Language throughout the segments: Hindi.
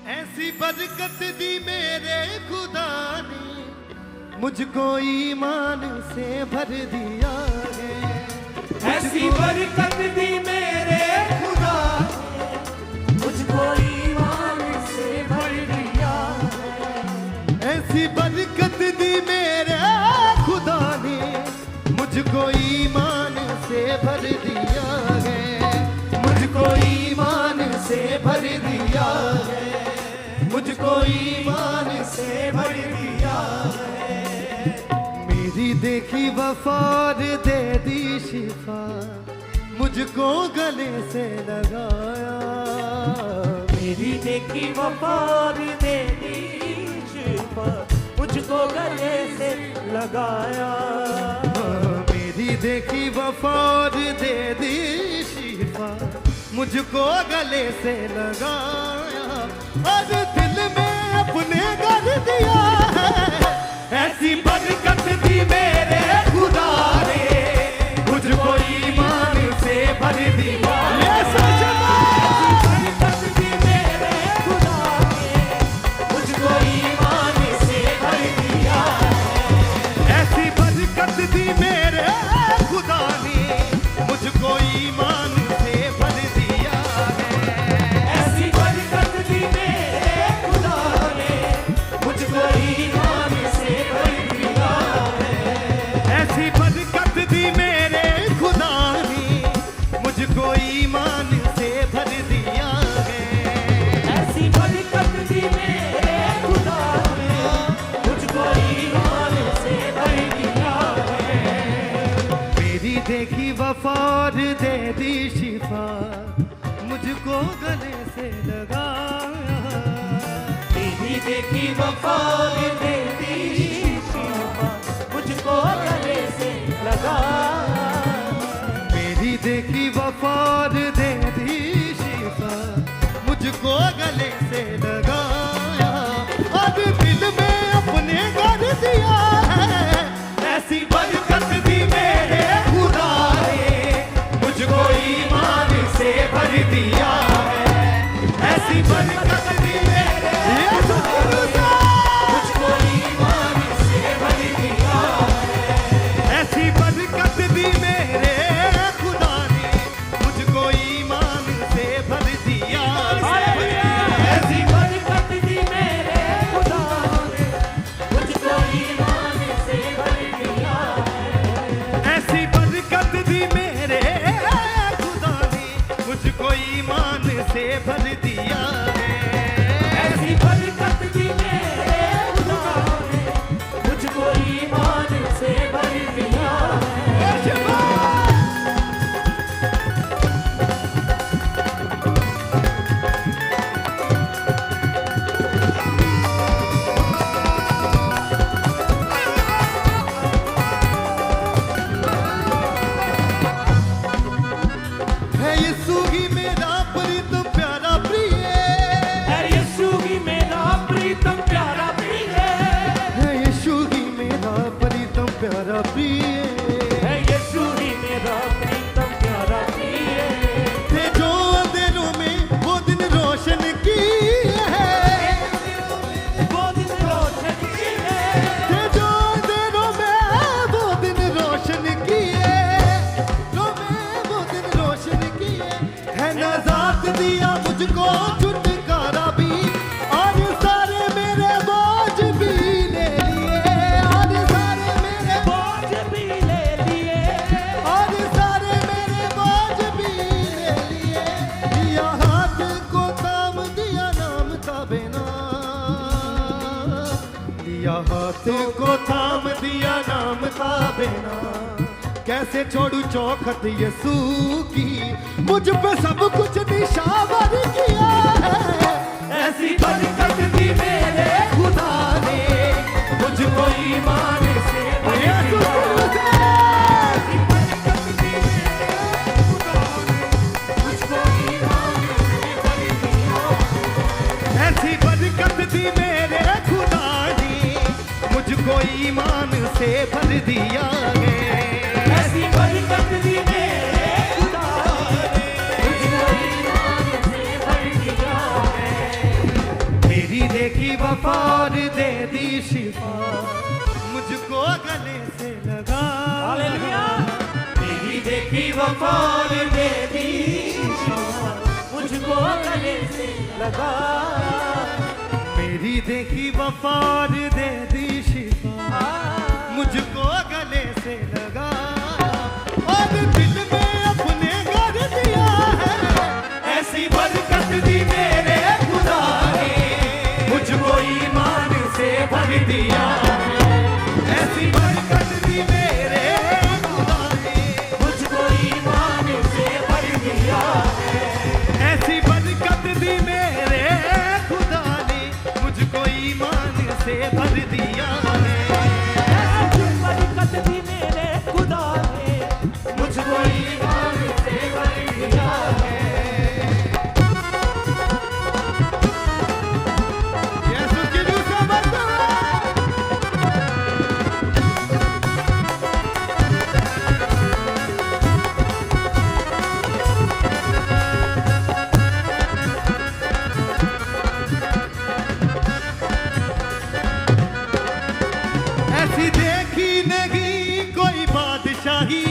ऐसी बरकत दी मेरे खुदा ने, मुझको ईमान से भर दिया है। ऐसी बरकत दी मेरे खुदा ने, मुझको ईमान से भर दिया है। ऐसी बरकत दी मेरे खुदा ने, मुझको ईमान से भर दिया है। मुझको ईमान से भर दिया है। मुझको ईमान से भर दिया है। मेरी देखी वफार दे दी शिफा, मुझको गले से लगाया। मेरी देखी वफार दे दी शिफा, मुझको गले से लगाया। मेरी देखी वफार दे दी शिफा, मुझको गले से लगाया। और दिल में अपने कर दिया है। ऐसी बरकत दी मेरे खुदा ने, मुझको ईमान से भर दिया। बरकत दी मेरे खुदा ने, मुझको ईमान से भर दिया है। ऐसी बरकत दी मेरे खुदा ने, मुझको ईमान से भर दिया है। ऐसी बरकत दी मेरे खुदा ने, मुझको ईमान से भर दिया है। ऐसी बरकत दी मेरे खुदा ने, मुझको ईमान से भर दिया है। ऐसी बरकत दी मेरे खुदा ने, मुझको ईमान से भर दिया है। मेरी देखी वफार दे दी शिफा, मुझको गले से लगाया। तेरी देखी वफार दे दी शिफा, मुझको गले से लगा। मेरी देखी वफार दे दी शिफा, मुझको गले से लगाया। अब दिल में अपने कर दिया है। ऐसी बरकत दी मेरे खुदा ने, मुझको ईमान से भर दिया है। ऐसी बरकत दी मेरे खुदा ने, मुझको ईमान से भर दिया है। ऐसी बरकत दी मेरे खुदा ने, मुझको ईमान से भर दिया है। ऐसी बरकत दी मेरे खुदा ने, मुझको ईमान से भर दिया है। ऐसी बरकत दी मेरे खुदा ने, मुझको ईमान से भर दिया है। ऐसी बरकत दी मेरे खुदा ने, मुझको ईमान से भर दिया है। है यीशु ही मेरा प्रीतम प्यारा प्रिय। है यीशु ही मेरा प्रीतम प्यारा प्रिय। है यीशु ही मेरा प्रीतम प्यारा प्रिय। है यीशु ही मेरा प्रीतम प्यारा प्रिय। थे जो अंधेरों में वो दिन रोशन की है। वो दिन रोशन की है। थे जो अंधेरों में वो दिन रोशन की है। वो दिन रोशन की है नजात दिया मुझको छुटकारा भी। और सारे मेरे बोझ भी ले लिए। और सारे मेरे बोझ भी ले लिए। और सारे मेरे बोझ भी ले लिए। दिया हाथ को थाम दिया नाम था बिना। दिया हाथ को थाम दिया नाम था बिना। कैसे छोड़ू चौखट यीशु की, मुझ पे सब कुछ निशावर किया है। ऐसी बरकत दी मेरे खुदा ने, मुझको ईमान से भर दिया। ऐसी बरकत दी मेरे खुदा ने, मुझको ईमान से भर दिया है। ऐसी बरकत दी मेरे खुदा ने, मुझको ईमान से भर दिया है। ऐसी बरकत दी मेरे खुदा ने, मुझको ईमान से भर दिया है। देखी वफा और दे दी शिफा मुझको गले से लगा हालेलुया तेरी देखी वफा और दे दी शिफा मुझको गले से लगा मेरी देखी वफा और दे दी शिफा मुझको गले से लगा और दिल में अपने घर दिया है ऐसी बरकत दी मेरे खुदा ने मुझको ईमान से भर दिया ऐसी बरकत दी मेरे खुदा ने मुझको ईमान से भर दिया ऐसी बरकत दी मेरे खुदा ने मुझको ईमान से भर दिया है ऐसी बरकत दी मेरे खुदा ने मुझको ईमान से भर दिया है यीशु की दूसरा मर्तबा ऐसी देखी नहीं कोई बादशाही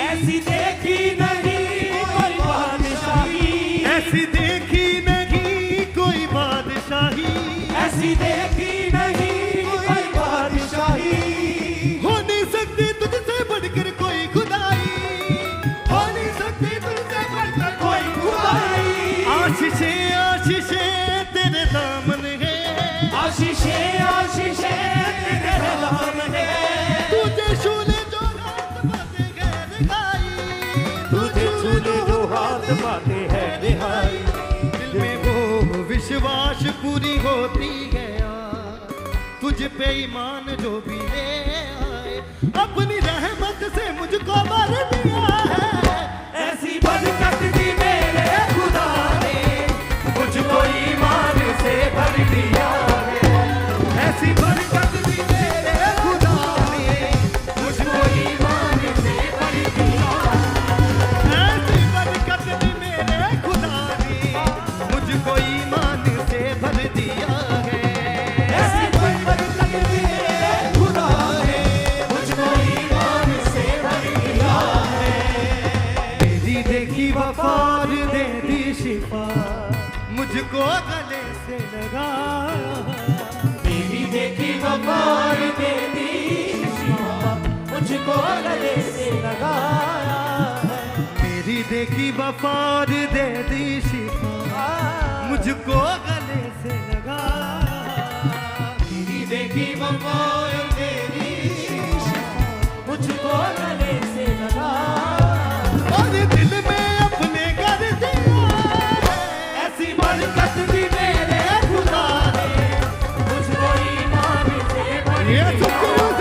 ऐसी देखी नहीं कोई बादशाही ऐसी देखी नहीं कोई बादशाही ऐसी देखी नहीं कोई बादशाही हो नहीं सकती तुझसे बढ़कर कोई खुदाई हो नहीं सकती तुझसे बढ़कर कोई खुदाई आशीषें आशीषें तेरे दामन है आशीषें आशीषें तेरे नाम है तुझे छूने जो हाथ पाते गैर गाई तुझे छूने जो हाथ पाते हैं रिहाई दिल में वो विश्वास पूरी होती है यार तुझ पे ईमान जो भी ले आए अपनी रहमत से मुझको भर दिया है ऐसी बरकत दी मेरे खुदा ने मुझको ईमान से भर दिया है ऐसी बरकत दी मेरे खुदा ने मुझको ईमान से भर दिया ऐसी बरकत दी मेरे खुदा ने मुझको ईमान से भर दिया है ऐसी बरकत दी मेरे खुदा ने मुझको ईमान से भर दिया है मेरी देखी वफा और दे दी शिफा मुझको गले से लगा मेरी देखी वफार दे दी शिफा मुझको गले से लगाया है मेरी देखी वफा और दे दी शिफा मुझको गले से लगा मेरी देखी वफार दे दी शिफा मुझको गले से लगाया और दिल में अपने कर दिया ऐसी बरकत दी मेरे खुदा ने मुझको ईमान से भर ये दिया सुकून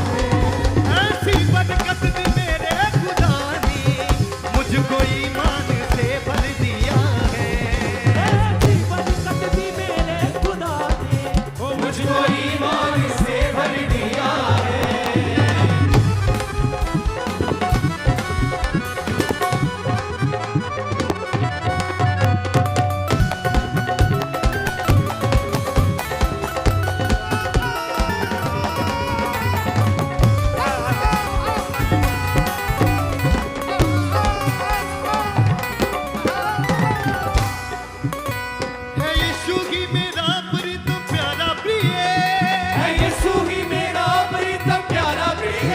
ऐसी बरकत दी मेरे खुदा ने मुझको ईमान से भर दिया ऐसी बरकत दी मेरे खुदा ने मुझको ईमान से भर दिया है ऐसी बरकत दी मेरे खुदा ने मुझको ईमान से भर दिया है है यीशु ही मेरा प्रीतम प्यारा प्रिय है यीशु ही मेरा प्रीतम प्यारा प्रिय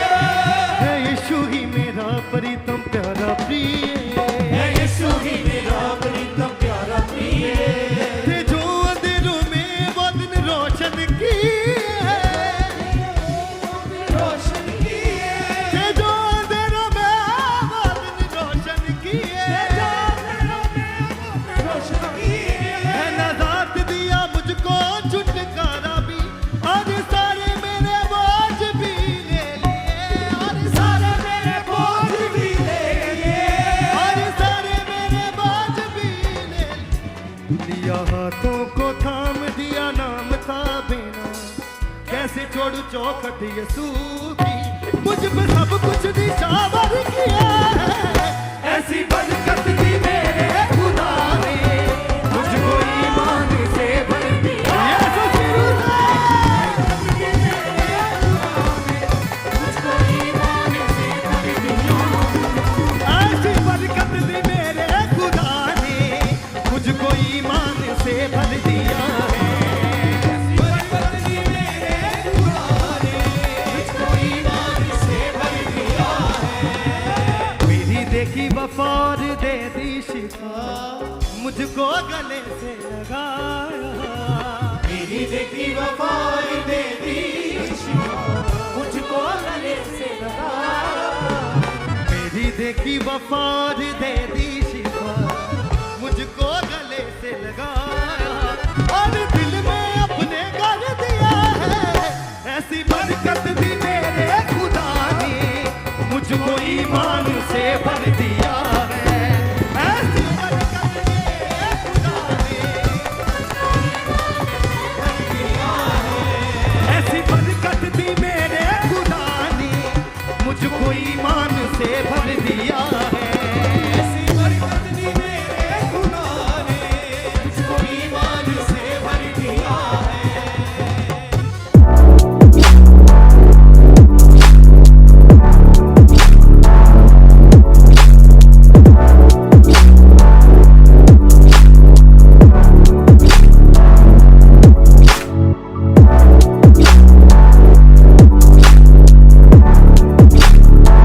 है यीशु ही मेरा प्रीतम प्यारा प्रिय है यीशु ही मेरा प्रीतम प्यारा प्रिय थे जो अंधेरों में वो दिन रोशन किए रोशन किए थे जो अंधेरों में वो दिन रोशन किए रोशन किए है नजात दिया मुझको छुटकारा भी और सारे मेरे बोझ भी ले लिए और सारे मेरे बोझ भी ले लिए और सारे मेरे बोझ भी ले लिया हाथों को थाम दिया नाम था बिना कैसे छोड़ू चौखट यीशु की मुझ पे सब कुछ निशावर किया है वफा और दे दी शिफा मुझको गले से लगाया मेरी देखी वफा और दे दी शिफा मुझको गले से लगाया मेरी देखी वफा और दे दी शिफा मुझको गले से लगाया और दिल में अपने कर दिया है ऐसी बरकत दी मेरे खुदा ने मुझको ईमान